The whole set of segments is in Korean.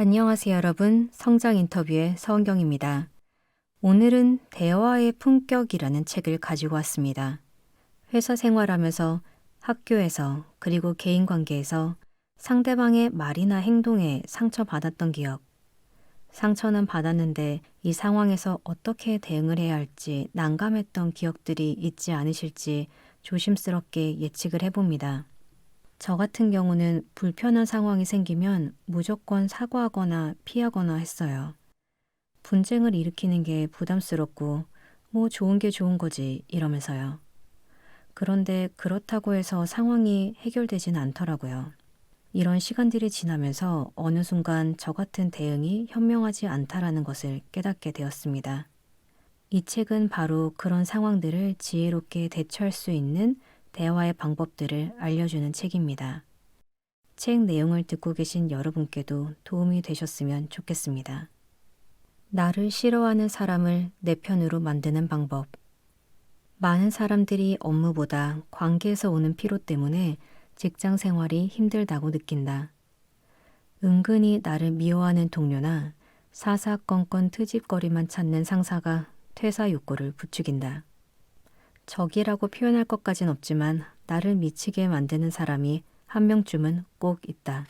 안녕하세요, 여러분. 성장 인터뷰의 서은경입니다. 오늘은 대화의 품격이라는 책을 가지고 왔습니다. 회사 생활하면서 학교에서 그리고 개인 관계에서 상대방의 말이나 행동에 상처받았던 기억. 상처는 받았는데 이 상황에서 어떻게 대응을 해야 할지 난감했던 기억들이 있지 않으실지 조심스럽게 예측을 해봅니다. 저 같은 경우는 불편한 상황이 생기면 무조건 사과하거나 피하거나 했어요. 분쟁을 일으키는 게 부담스럽고 뭐 좋은 게 좋은 거지 이러면서요. 그런데 그렇다고 해서 상황이 해결되진 않더라고요. 이런 시간들이 지나면서 어느 순간 저 같은 대응이 현명하지 않다라는 것을 깨닫게 되었습니다. 이 책은 바로 그런 상황들을 지혜롭게 대처할 수 있는 대화의 방법들을 알려주는 책입니다. 책 내용을 듣고 계신 여러분께도 도움이 되셨으면 좋겠습니다. 나를 싫어하는 사람을 내 편으로 만드는 방법. 많은 사람들이 업무보다 관계에서 오는 피로 때문에 직장 생활이 힘들다고 느낀다. 은근히 나를 미워하는 동료나 사사건건 트집거리만 찾는 상사가 퇴사 욕구를 부추긴다. 적이라고 표현할 것까진 없지만 나를 미치게 만드는 사람이 한 명쯤은 꼭 있다.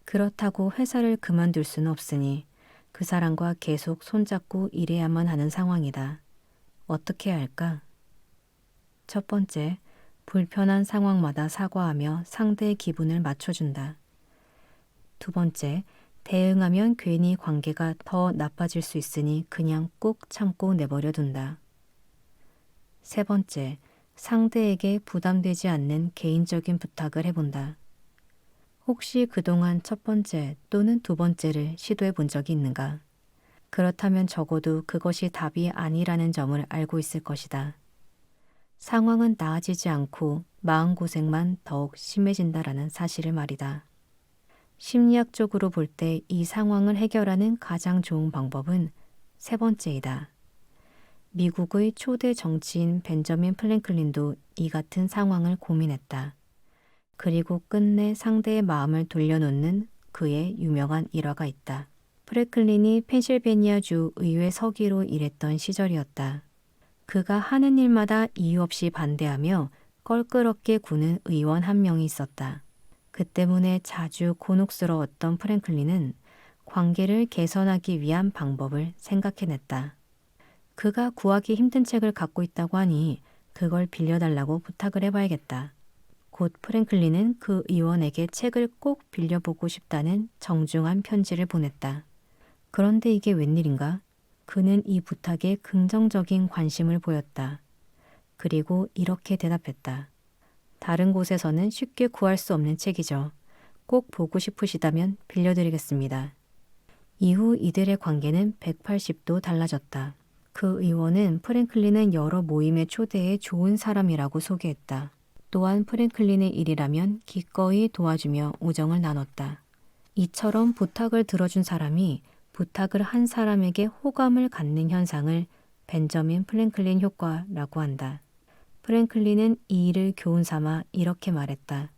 그렇다고 회사를 그만둘 수는 없으니 그 사람과 계속 손잡고 일해야만 하는 상황이다. 어떻게 해야 할까? 첫 번째, 불편한 상황마다 사과하며 상대의 기분을 맞춰준다. 두 번째, 대응하면 괜히 관계가 더 나빠질 수 있으니 그냥 꾹 참고 내버려 둔다. 세 번째, 상대에게 부담되지 않는 개인적인 부탁을 해본다. 혹시 그동안 첫 번째 또는 두 번째를 시도해 본 적이 있는가? 그렇다면 적어도 그것이 답이 아니라는 점을 알고 있을 것이다. 상황은 나아지지 않고 마음고생만 더욱 심해진다라는 사실을 말이다. 심리학적으로 볼 때 이 상황을 해결하는 가장 좋은 방법은 세 번째이다. 미국의 초대 정치인 벤저민 플랭클린도 이 같은 상황을 고민했다. 그리고 끝내 상대의 마음을 돌려놓는 그의 유명한 일화가 있다. 프랭클린이 펜실베니아주 의회 서기로 일했던 시절이었다. 그가 하는 일마다 이유 없이 반대하며 껄끄럽게 구는 의원 한 명이 있었다. 그 때문에 자주 곤혹스러웠던 프랭클린은 관계를 개선하기 위한 방법을 생각해냈다. 그가 구하기 힘든 책을 갖고 있다고 하니 그걸 빌려달라고 부탁을 해봐야겠다. 곧 프랭클린은 그 의원에게 책을 꼭 빌려보고 싶다는 정중한 편지를 보냈다. 그런데 이게 웬일인가? 그는 이 부탁에 긍정적인 관심을 보였다. 그리고 이렇게 대답했다. 다른 곳에서는 쉽게 구할 수 없는 책이죠. 꼭 보고 싶으시다면 빌려드리겠습니다. 이후 이들의 관계는 180도 달라졌다. 그 의원은 프랭클린은 여러 모임에 초대해 좋은 사람이라고 소개했다. 또한 프랭클린의 일이라면 기꺼이 도와주며 우정을 나눴다. 이처럼 부탁을 들어준 사람이 부탁을 한 사람에게 호감을 갖는 현상을 벤저민 프랭클린 효과라고 한다. 프랭클린은 이 일을 교훈 삼아 이렇게 말했다.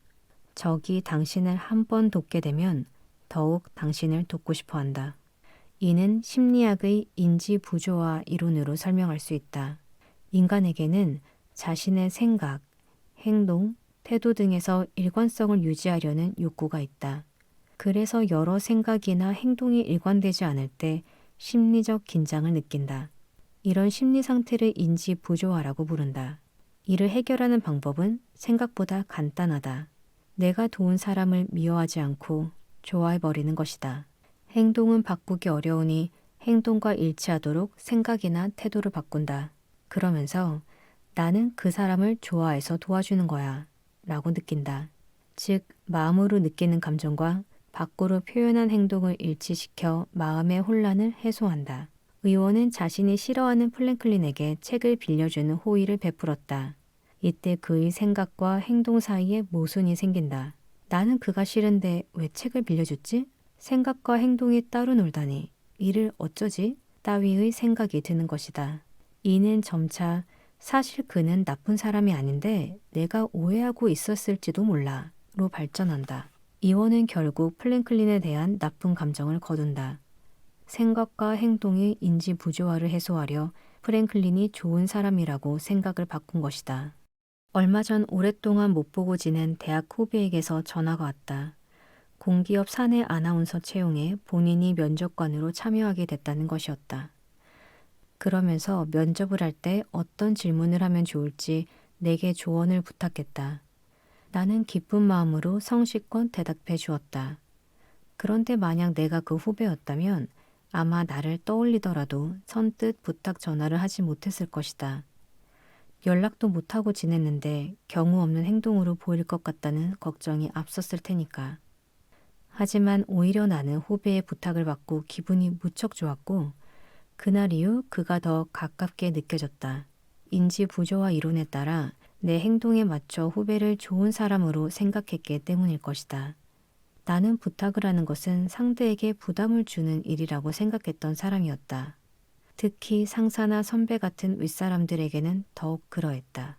적이 당신을 한 번 돕게 되면 더욱 당신을 돕고 싶어 한다. 이는 심리학의 인지 부조화 이론으로 설명할 수 있다. 인간에게는 자신의 생각, 행동, 태도 등에서 일관성을 유지하려는 욕구가 있다. 그래서 여러 생각이나 행동이 일관되지 않을 때 심리적 긴장을 느낀다. 이런 심리 상태를 인지 부조화라고 부른다. 이를 해결하는 방법은 생각보다 간단하다. 내가 도운 사람을 미워하지 않고 좋아해버리는 것이다. 행동은 바꾸기 어려우니 행동과 일치하도록 생각이나 태도를 바꾼다. 그러면서 나는 그 사람을 좋아해서 도와주는 거야 라고 느낀다. 즉 마음으로 느끼는 감정과 밖으로 표현한 행동을 일치시켜 마음의 혼란을 해소한다. 의원은 자신이 싫어하는 플랭클린에게 책을 빌려주는 호의를 베풀었다. 이때 그의 생각과 행동 사이에 모순이 생긴다. 나는 그가 싫은데 왜 책을 빌려줬지? 생각과 행동이 따로 놀다니 이를 어쩌지? 따위의 생각이 드는 것이다. 이는 점차 사실 그는 나쁜 사람이 아닌데 내가 오해하고 있었을지도 몰라 로 발전한다. 이원은 결국 플랭클린에 대한 나쁜 감정을 거둔다. 생각과 행동의 인지 부조화를 해소하려 프랭클린이 좋은 사람이라고 생각을 바꾼 것이다. 얼마 전 오랫동안 못 보고 지낸 대학 후배에게서 전화가 왔다. 공기업 사내 아나운서 채용에 본인이 면접관으로 참여하게 됐다는 것이었다. 그러면서 면접을 할 때 어떤 질문을 하면 좋을지 내게 조언을 부탁했다. 나는 기쁜 마음으로 성실껏 대답해 주었다. 그런데 만약 내가 그 후배였다면 아마 나를 떠올리더라도 선뜻 부탁 전화를 하지 못했을 것이다. 연락도 못하고 지냈는데 경우 없는 행동으로 보일 것 같다는 걱정이 앞섰을 테니까. 하지만 오히려 나는 후배의 부탁을 받고 기분이 무척 좋았고 그날 이후 그가 더 가깝게 느껴졌다. 인지 부조화 이론에 따라 내 행동에 맞춰 후배를 좋은 사람으로 생각했기 때문일 것이다. 나는 부탁을 하는 것은 상대에게 부담을 주는 일이라고 생각했던 사람이었다. 특히 상사나 선배 같은 윗사람들에게는 더욱 그러했다.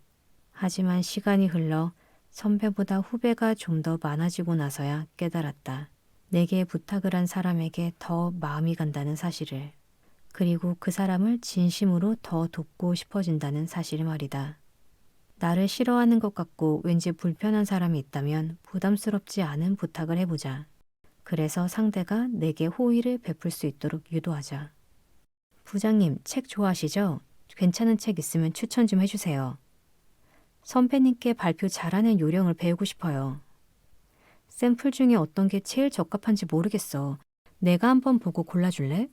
하지만 시간이 흘러 선배보다 후배가 좀 더 많아지고 나서야 깨달았다. 내게 부탁을 한 사람에게 더 마음이 간다는 사실을. 그리고 그 사람을 진심으로 더 돕고 싶어진다는 사실을 말이다. 나를 싫어하는 것 같고 왠지 불편한 사람이 있다면 부담스럽지 않은 부탁을 해보자. 그래서 상대가 내게 호의를 베풀 수 있도록 유도하자. 부장님, 책 좋아하시죠? 괜찮은 책 있으면 추천 좀 해주세요. 선배님께 발표 잘하는 요령을 배우고 싶어요. 샘플 중에 어떤 게 제일 적합한지 모르겠어. 내가 한번 보고 골라줄래?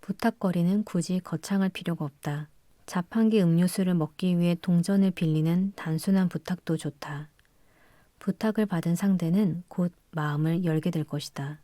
부탁거리는 굳이 거창할 필요가 없다. 자판기 음료수를 먹기 위해 동전을 빌리는 단순한 부탁도 좋다. 부탁을 받은 상대는 곧 마음을 열게 될 것이다.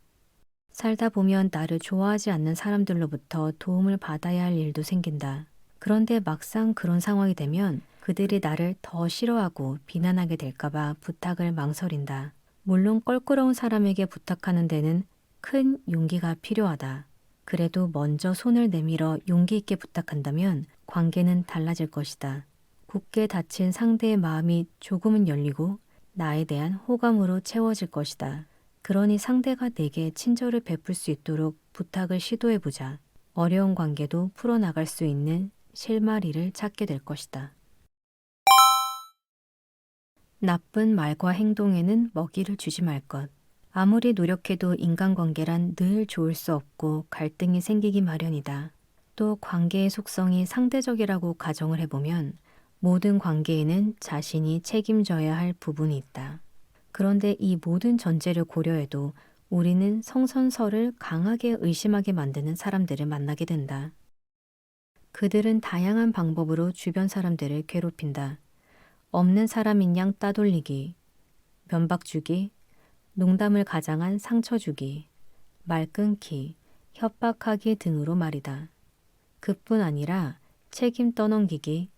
살다 보면 나를 좋아하지 않는 사람들로부터 도움을 받아야 할 일도 생긴다. 그런데 막상 그런 상황이 되면 그들이 나를 더 싫어하고 비난하게 될까봐 부탁을 망설인다. 물론 껄끄러운 사람에게 부탁하는 데는 큰 용기가 필요하다. 그래도 먼저 손을 내밀어 용기 있게 부탁한다면 관계는 달라질 것이다. 굳게 닫힌 상대의 마음이 조금은 열리고 나에 대한 호감으로 채워질 것이다. 그러니 상대가 내게 친절을 베풀 수 있도록 부탁을 시도해보자. 어려운 관계도 풀어나갈 수 있는 실마리를 찾게 될 것이다. 나쁜 말과 행동에는 먹이를 주지 말 것. 아무리 노력해도 인간관계란 늘 좋을 수 없고 갈등이 생기기 마련이다. 또 관계의 속성이 상대적이라고 가정을 해보면 모든 관계에는 자신이 책임져야 할 부분이 있다. 그런데 이 모든 전제를 고려해도 우리는 성선설을 강하게 의심하게 만드는 사람들을 만나게 된다. 그들은 다양한 방법으로 주변 사람들을 괴롭힌다. 없는 사람인 양 따돌리기, 면박 주기, 농담을 가장한 상처 주기, 말 끊기, 협박하기 등으로 말이다. 그뿐 아니라 책임 떠넘기기,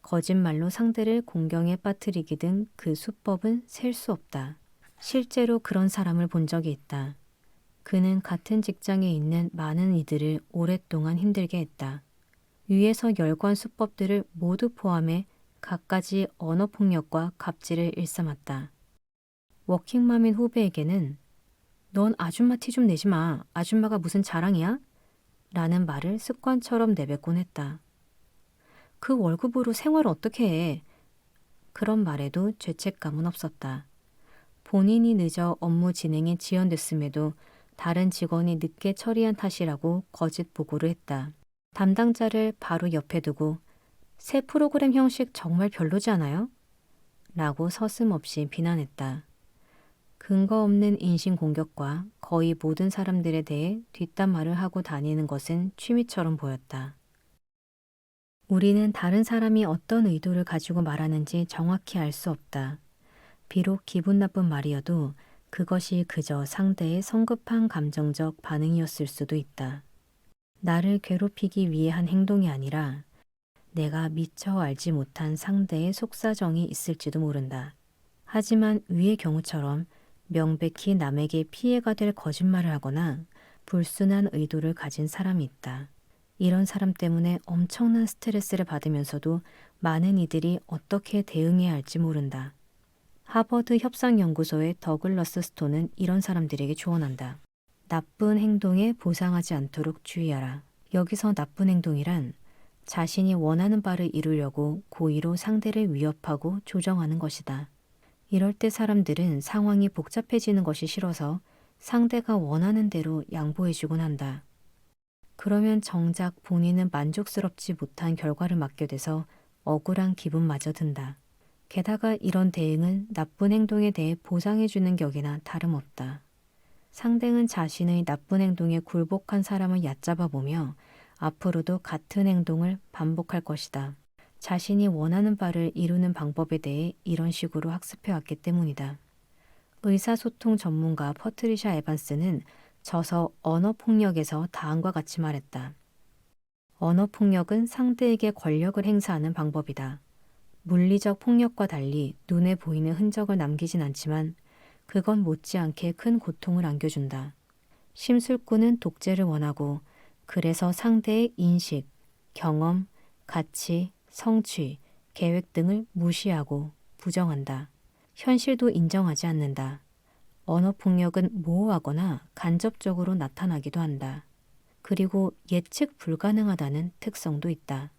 거짓말로 상대를 공경에 빠뜨리기 등 그 수법은 셀 수 없다. 실제로 그런 사람을 본 적이 있다. 그는 같은 직장에 있는 많은 이들을 오랫동안 힘들게 했다. 위에서 열거한 수법들을 모두 포함해 갖가지 언어폭력과 갑질을 일삼았다. 워킹맘인 후배에게는 넌 아줌마 티 좀 내지 마. 아줌마가 무슨 자랑이야? 라는 말을 습관처럼 내뱉곤 했다. 그 월급으로 생활을 어떻게 해? 그런 말에도 죄책감은 없었다. 본인이 늦어 업무 진행이 지연됐음에도 다른 직원이 늦게 처리한 탓이라고 거짓 보고를 했다. 담당자를 바로 옆에 두고 새 프로그램 형식 정말 별로지 않아요? 라고 서슴없이 비난했다. 근거 없는 인신공격과 거의 모든 사람들에 대해 뒷담화를 하고 다니는 것은 취미처럼 보였다. 우리는 다른 사람이 어떤 의도를 가지고 말하는지 정확히 알 수 없다. 비록 기분 나쁜 말이어도 그것이 그저 상대의 성급한 감정적 반응이었을 수도 있다. 나를 괴롭히기 위해 한 행동이 아니라 내가 미처 알지 못한 상대의 속사정이 있을지도 모른다. 하지만 위의 경우처럼 명백히 남에게 피해가 될 거짓말을 하거나 불순한 의도를 가진 사람이 있다. 이런 사람 때문에 엄청난 스트레스를 받으면서도 많은 이들이 어떻게 대응해야 할지 모른다. 하버드 협상연구소의 더글러스 스톤은 이런 사람들에게 조언한다. 나쁜 행동에 보상하지 않도록 주의하라. 여기서 나쁜 행동이란 자신이 원하는 바를 이루려고 고의로 상대를 위협하고 조정하는 것이다. 이럴 때 사람들은 상황이 복잡해지는 것이 싫어서 상대가 원하는 대로 양보해주곤 한다. 그러면 정작 본인은 만족스럽지 못한 결과를 맞게 돼서 억울한 기분마저 든다. 게다가 이런 대응은 나쁜 행동에 대해 보상해주는 격이나 다름없다. 상대는 자신의 나쁜 행동에 굴복한 사람을 얕잡아 보며 앞으로도 같은 행동을 반복할 것이다. 자신이 원하는 바를 이루는 방법에 대해 이런 식으로 학습해왔기 때문이다. 의사소통 전문가 퍼트리샤 에반스는 저서 언어폭력에서 다음과 같이 말했다. 언어폭력은 상대에게 권력을 행사하는 방법이다. 물리적 폭력과 달리 눈에 보이는 흔적을 남기진 않지만 그건 못지않게 큰 고통을 안겨준다. 심술꾼은 독재를 원하고 그래서 상대의 인식, 경험, 가치, 성취, 계획 등을 무시하고 부정한다. 현실도 인정하지 않는다. 언어폭력은 모호하거나 간접적으로 나타나기도 한다. 그리고 예측 불가능하다는 특성도 있다.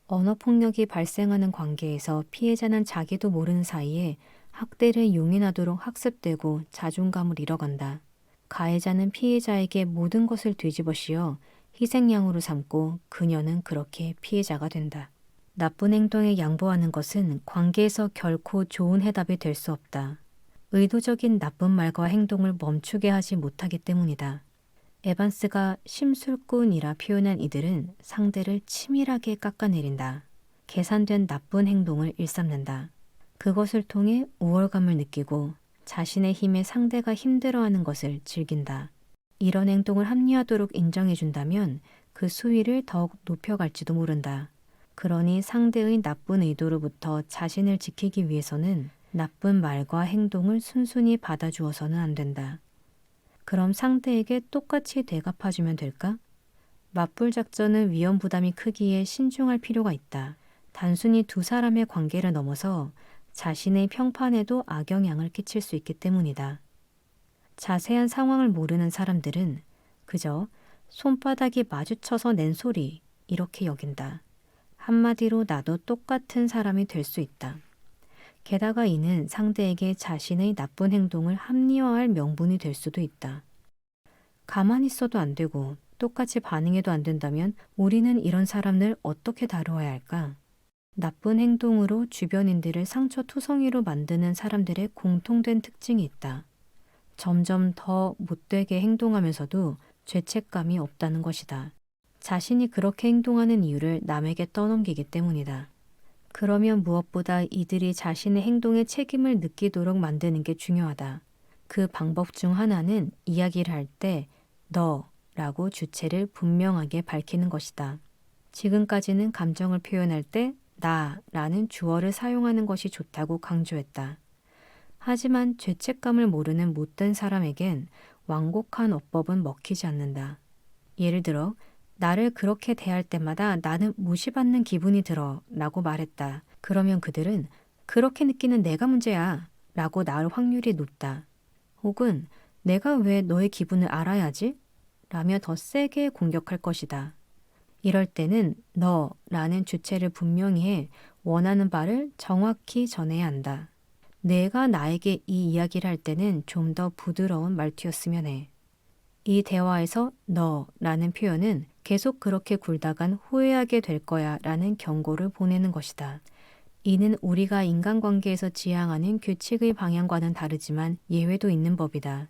언어폭력이 발생하는 관계에서 피해자는 자기도 모르는 사이에 학대를 용인하도록 학습되고 자존감을 잃어간다. 가해자는 피해자에게 모든 것을 뒤집어 씌워 희생양으로 삼고 그녀는 그렇게 피해자가 된다. 나쁜 행동에 양보하는 것은 관계에서 결코 좋은 해답이 될 수 없다. 의도적인 나쁜 말과 행동을 멈추게 하지 못하기 때문이다. 에반스가 심술꾼이라 표현한 이들은 상대를 치밀하게 깎아내린다. 계산된 나쁜 행동을 일삼는다. 그것을 통해 우월감을 느끼고 자신의 힘에 상대가 힘들어하는 것을 즐긴다. 이런 행동을 합리화하도록 인정해준다면 그 수위를 더욱 높여갈지도 모른다. 그러니 상대의 나쁜 의도로부터 자신을 지키기 위해서는 나쁜 말과 행동을 순순히 받아주어서는 안 된다. 그럼 상대에게 똑같이 대갚아주면 될까? 맞불 작전은 위험 부담이 크기에 신중할 필요가 있다. 단순히 두 사람의 관계를 넘어서 자신의 평판에도 악영향을 끼칠 수 있기 때문이다. 자세한 상황을 모르는 사람들은 그저 손바닥이 마주쳐서 낸 소리 이렇게 여긴다. 한마디로 나도 똑같은 사람이 될 수 있다. 게다가 이는 상대에게 자신의 나쁜 행동을 합리화할 명분이 될 수도 있다. 가만히 있어도 안 되고 똑같이 반응해도 안 된다면 우리는 이런 사람을 어떻게 다루어야 할까? 나쁜 행동으로 주변인들을 상처투성이로 만드는 사람들의 공통된 특징이 있다. 점점 더 못되게 행동하면서도 죄책감이 없다는 것이다. 자신이 그렇게 행동하는 이유를 남에게 떠넘기기 때문이다. 그러면 무엇보다 이들이 자신의 행동에 책임을 느끼도록 만드는 게 중요하다. 그 방법 중 하나는 이야기를 할 때 너라고 주체를 분명하게 밝히는 것이다. 지금까지는 감정을 표현할 때 나라는 주어를 사용하는 것이 좋다고 강조했다. 하지만 죄책감을 모르는 못된 사람에겐 완곡한 어법은 먹히지 않는다. 예를 들어 나를 그렇게 대할 때마다 나는 무시받는 기분이 들어 라고 말했다. 그러면 그들은 그렇게 느끼는 내가 문제야 라고 나올 확률이 높다. 혹은 내가 왜 너의 기분을 알아야지? 라며 더 세게 공격할 것이다. 이럴 때는 너라는 주체를 분명히 해 원하는 바를 정확히 전해야 한다. 내가 나에게 이 이야기를 할 때는 좀 더 부드러운 말투였으면 해. 이 대화에서 너라는 표현은 계속 그렇게 굴다간 후회하게 될 거야 라는 경고를 보내는 것이다. 이는 우리가 인간관계에서 지향하는 규칙의 방향과는 다르지만 예외도 있는 법이다.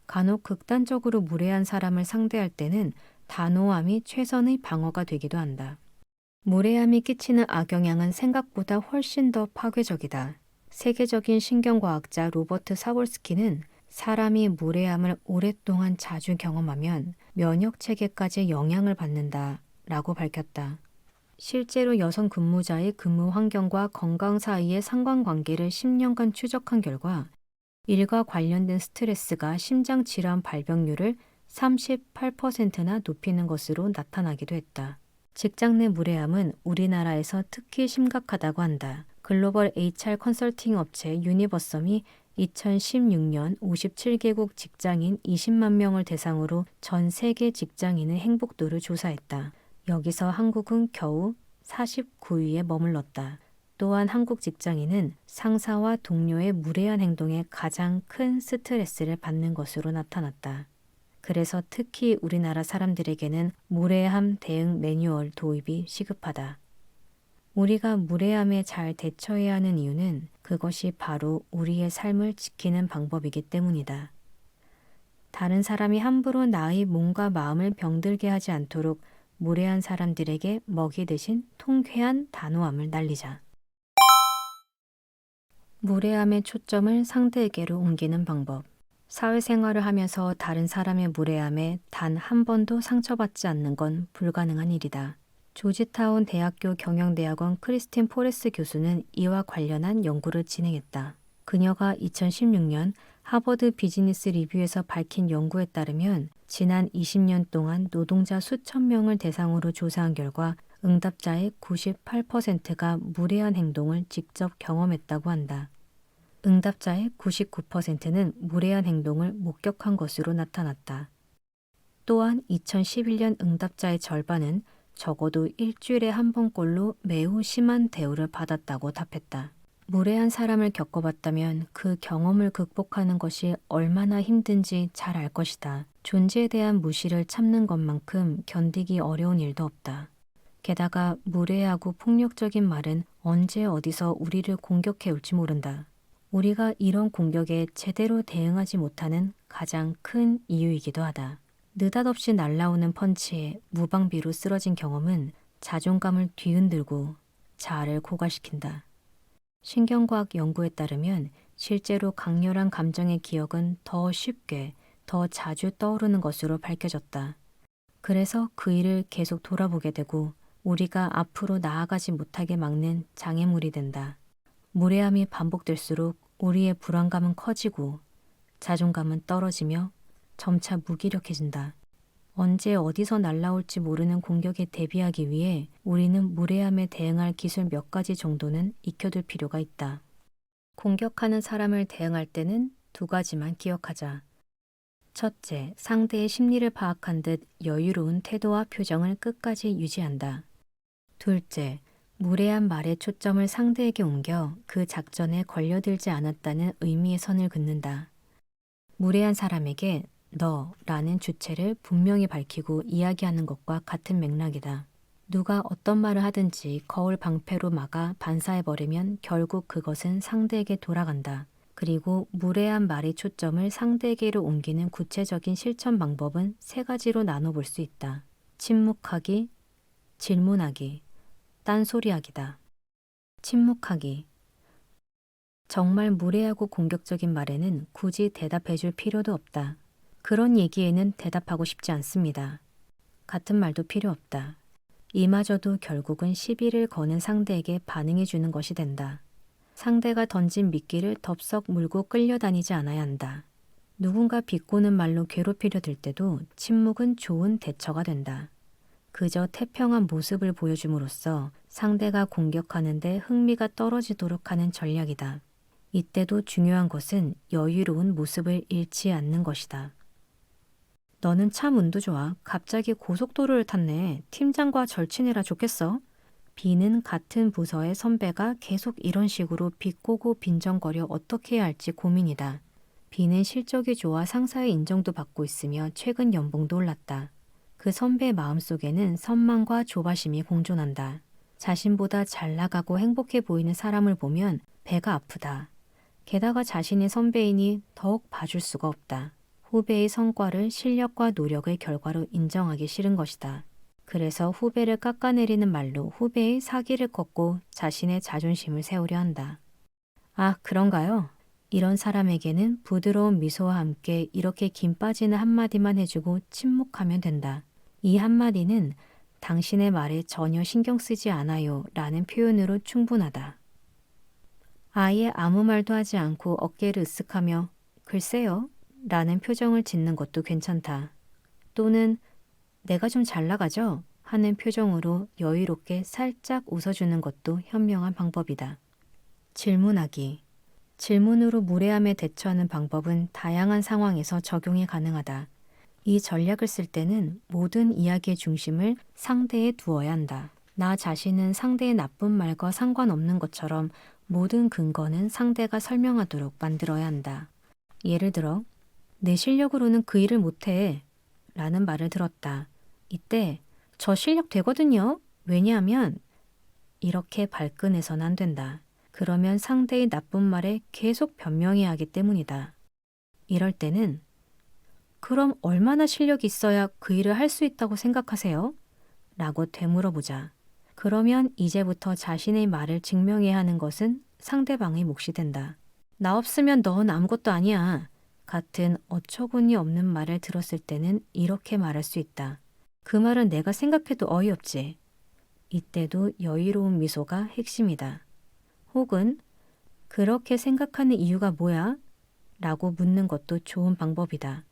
간혹 극단적으로 무례한 사람을 상대할 때는 단호함이 최선의 방어가 되기도 한다. 무례함이 끼치는 악영향은 생각보다 훨씬 더 파괴적이다. 세계적인 신경과학자 로버트 사볼스키는 사람이 무례함을 오랫동안 자주 경험하면 면역 체계까지 영향을 받는다 라고 밝혔다. 실제로 여성 근무자의 근무 환경과 건강 사이의 상관관계를 10년간 추적한 결과 일과 관련된 스트레스가 심장 질환 발병률을 38%나 높이는 것으로 나타나기도 했다. 직장 내 무례함은 우리나라에서 특히 심각하다고 한다. 글로벌 HR 컨설팅 업체 유니버섬이 2016년 57개국 직장인 20만 명을 대상으로 전 세계 직장인의 행복도를 조사했다. 여기서 한국은 겨우 49위에 머물렀다. 또한 한국 직장인은 상사와 동료의 무례한 행동에 가장 큰 스트레스를 받는 것으로 나타났다. 그래서 특히 우리나라 사람들에게는 무례함 대응 매뉴얼 도입이 시급하다. 우리가 무례함에 잘 대처해야 하는 이유는 그것이 바로 우리의 삶을 지키는 방법이기 때문이다. 다른 사람이 함부로 나의 몸과 마음을 병들게 하지 않도록 무례한 사람들에게 먹이 대신 통쾌한 단호함을 날리자. 무례함의 초점을 상대에게로 옮기는 방법. 사회생활을 하면서 다른 사람의 무례함에 단 한 번도 상처받지 않는 건 불가능한 일이다. 조지타운 대학교 경영대학원 크리스틴 포레스 교수는 이와 관련한 연구를 진행했다. 그녀가 2016년 하버드 비즈니스 리뷰에서 밝힌 연구에 따르면 지난 20년 동안 노동자 수천 명을 대상으로 조사한 결과 응답자의 98%가 무례한 행동을 직접 경험했다고 한다. 응답자의 99%는 무례한 행동을 목격한 것으로 나타났다. 또한 2011년 응답자의 절반은 적어도 일주일에 한 번꼴로 매우 심한 대우를 받았다고 답했다. 무례한 사람을 겪어봤다면 그 경험을 극복하는 것이 얼마나 힘든지 잘 알 것이다. 존재에 대한 무시를 참는 것만큼 견디기 어려운 일도 없다. 게다가 무례하고 폭력적인 말은 언제 어디서 우리를 공격해 올지 모른다. 우리가 이런 공격에 제대로 대응하지 못하는 가장 큰 이유이기도 하다. 느닷없이 날아오는 펀치에 무방비로 쓰러진 경험은 자존감을 뒤흔들고 자아를 고갈시킨다. 신경과학 연구에 따르면 실제로 강렬한 감정의 기억은 더 쉽게, 더 자주 떠오르는 것으로 밝혀졌다. 그래서 그 일을 계속 돌아보게 되고 우리가 앞으로 나아가지 못하게 막는 장애물이 된다. 무례함이 반복될수록 우리의 불안감은 커지고 자존감은 떨어지며 점차 무기력해진다. 언제 어디서 날아올지 모르는 공격에 대비하기 위해 우리는 무례함에 대응할 기술 몇 가지 정도는 익혀둘 필요가 있다. 공격하는 사람을 대응할 때는 두 가지만 기억하자. 첫째, 상대의 심리를 파악한 듯 여유로운 태도와 표정을 끝까지 유지한다. 둘째, 무례한 말의 초점을 상대에게 옮겨 그 작전에 걸려들지 않았다는 의미의 선을 긋는다. 무례한 사람에게 너라는 주체를 분명히 밝히고 이야기하는 것과 같은 맥락이다. 누가 어떤 말을 하든지 거울 방패로 막아 반사해버리면 결국 그것은 상대에게 돌아간다. 그리고 무례한 말의 초점을 상대에게로 옮기는 구체적인 실천 방법은 세 가지로 나눠볼 수 있다. 침묵하기, 질문하기, 딴소리하기다. 침묵하기. 정말 무례하고 공격적인 말에는 굳이 대답해줄 필요도 없다. 그런 얘기에는 대답하고 싶지 않습니다. 같은 말도 필요 없다. 이마저도 결국은 시비를 거는 상대에게 반응해주는 것이 된다. 상대가 던진 미끼를 덥석 물고 끌려다니지 않아야 한다. 누군가 비꼬는 말로 괴롭히려 들 때도 침묵은 좋은 대처가 된다. 그저 태평한 모습을 보여줌으로써 상대가 공격하는데 흥미가 떨어지도록 하는 전략이다. 이때도 중요한 것은 여유로운 모습을 잃지 않는 것이다. 너는 참 운도 좋아. 갑자기 고속도로를 탔네. 팀장과 절친해라 좋겠어. B는 같은 부서의 선배가 계속 이런 식으로 비꼬고 빈정거려 어떻게 해야 할지 고민이다. B는 실적이 좋아 상사의 인정도 받고 있으며 최근 연봉도 올랐다. 그 선배의 마음속에는 선망과 조바심이 공존한다. 자신보다 잘 나가고 행복해 보이는 사람을 보면 배가 아프다. 게다가 자신의 선배이니 더욱 봐줄 수가 없다. 후배의 성과를 실력과 노력의 결과로 인정하기 싫은 것이다. 그래서 후배를 깎아내리는 말로 후배의 사기를 꺾고 자신의 자존심을 세우려 한다. 아, 그런가요? 이런 사람에게는 부드러운 미소와 함께 이렇게 김 빠지는 한마디만 해주고 침묵하면 된다. 이 한마디는 당신의 말에 전혀 신경 쓰지 않아요 라는 표현으로 충분하다. 아예 아무 말도 하지 않고 어깨를 으쓱하며 글쎄요 라는 표정을 짓는 것도 괜찮다. 또는 내가 좀 잘 나가죠? 하는 표정으로 여유롭게 살짝 웃어주는 것도 현명한 방법이다. 질문하기. 질문으로 무례함에 대처하는 방법은 다양한 상황에서 적용이 가능하다. 이 전략을 쓸 때는 모든 이야기의 중심을 상대에 두어야 한다. 나 자신은 상대의 나쁜 말과 상관없는 것처럼 모든 근거는 상대가 설명하도록 만들어야 한다. 예를 들어, 내 실력으로는 그 일을 못해 라는 말을 들었다. 이때 저 실력 되거든요. 왜냐하면 이렇게 발끈해서는 안 된다. 그러면 상대의 나쁜 말에 계속 변명해야 하기 때문이다. 이럴 때는 그럼 얼마나 실력이 있어야 그 일을 할 수 있다고 생각하세요? 라고 되물어보자. 그러면 이제부터 자신의 말을 증명해야 하는 것은 상대방의 몫이 된다. 나 없으면 넌 아무것도 아니야. 같은 어처구니 없는 말을 들었을 때는 이렇게 말할 수 있다. 그 말은 내가 생각해도 어이없지. 이때도 여유로운 미소가 핵심이다. 혹은 그렇게 생각하는 이유가 뭐야? 라고 묻는 것도 좋은 방법이다.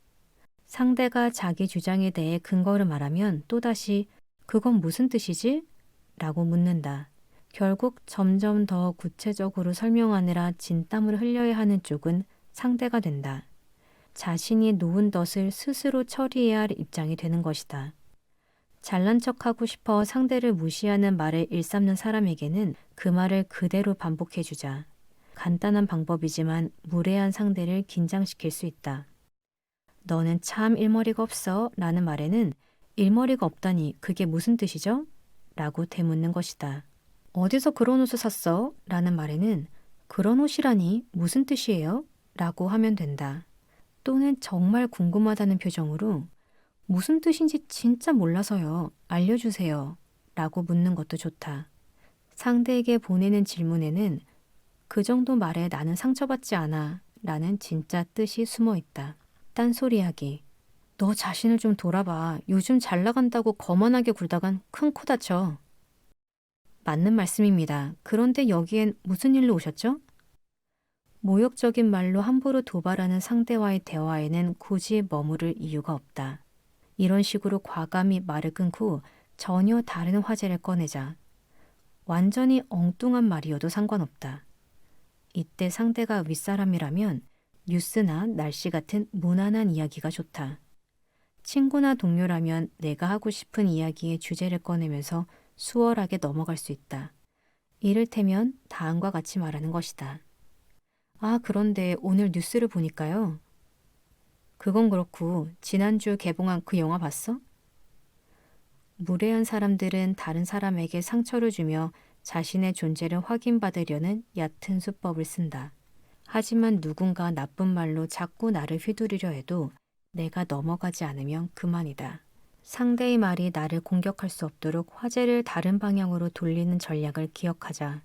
상대가 자기 주장에 대해 근거를 말하면 또다시 그건 무슨 뜻이지? 라고 묻는다. 결국 점점 더 구체적으로 설명하느라 진땀을 흘려야 하는 쪽은 상대가 된다. 자신이 놓은 덫을 스스로 처리해야 할 입장이 되는 것이다. 잘난 척하고 싶어 상대를 무시하는 말을 일삼는 사람에게는 그 말을 그대로 반복해주자. 간단한 방법이지만 무례한 상대를 긴장시킬 수 있다. 너는 참 일머리가 없어 라는 말에는 일머리가 없다니 그게 무슨 뜻이죠? 라고 되묻는 것이다. 어디서 그런 옷을 샀어? 라는 말에는 그런 옷이라니 무슨 뜻이에요? 라고 하면 된다. 또는 정말 궁금하다는 표정으로 무슨 뜻인지 진짜 몰라서요. 알려주세요. 라고 묻는 것도 좋다. 상대에게 보내는 질문에는 그 정도 말에 나는 상처받지 않아 라는 진짜 뜻이 숨어 있다. 딴소리하기. 너 자신을 좀 돌아봐. 요즘 잘 나간다고 거만하게 굴다간 큰 코 다쳐. 맞는 말씀입니다. 그런데 여기엔 무슨 일로 오셨죠? 모욕적인 말로 함부로 도발하는 상대와의 대화에는 굳이 머무를 이유가 없다. 이런 식으로 과감히 말을 끊고 전혀 다른 화제를 꺼내자. 완전히 엉뚱한 말이어도 상관없다. 이때 상대가 윗사람이라면 뉴스나 날씨 같은 무난한 이야기가 좋다. 친구나 동료라면 내가 하고 싶은 이야기의 주제를 꺼내면서 수월하게 넘어갈 수 있다. 이를테면 다음과 같이 말하는 것이다. 아, 그런데 오늘 뉴스를 보니까요. 그건 그렇고 지난주 개봉한 그 영화 봤어? 무례한 사람들은 다른 사람에게 상처를 주며 자신의 존재를 확인받으려는 얕은 수법을 쓴다. 하지만 누군가 나쁜 말로 자꾸 나를 휘두르려 해도 내가 넘어가지 않으면 그만이다. 상대의 말이 나를 공격할 수 없도록 화제를 다른 방향으로 돌리는 전략을 기억하자.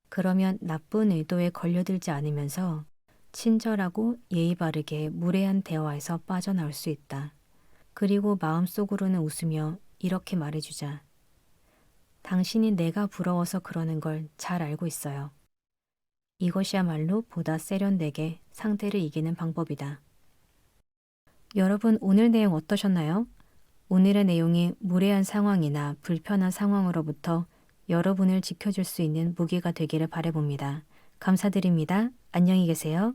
그러면 나쁜 의도에 걸려들지 않으면서 친절하고 예의 바르게 무례한 대화에서 빠져나올 수 있다. 그리고 마음속으로는 웃으며 이렇게 말해주자. 당신이 내가 부러워서 그러는 걸 잘 알고 있어요. 이것이야말로 보다 세련되게 상대를 이기는 방법이다. 여러분, 오늘 내용 어떠셨나요? 오늘의 내용이 무례한 상황이나 불편한 상황으로부터 여러분을 지켜줄 수 있는 무기가 되기를 바라봅니다. 감사드립니다. 안녕히 계세요.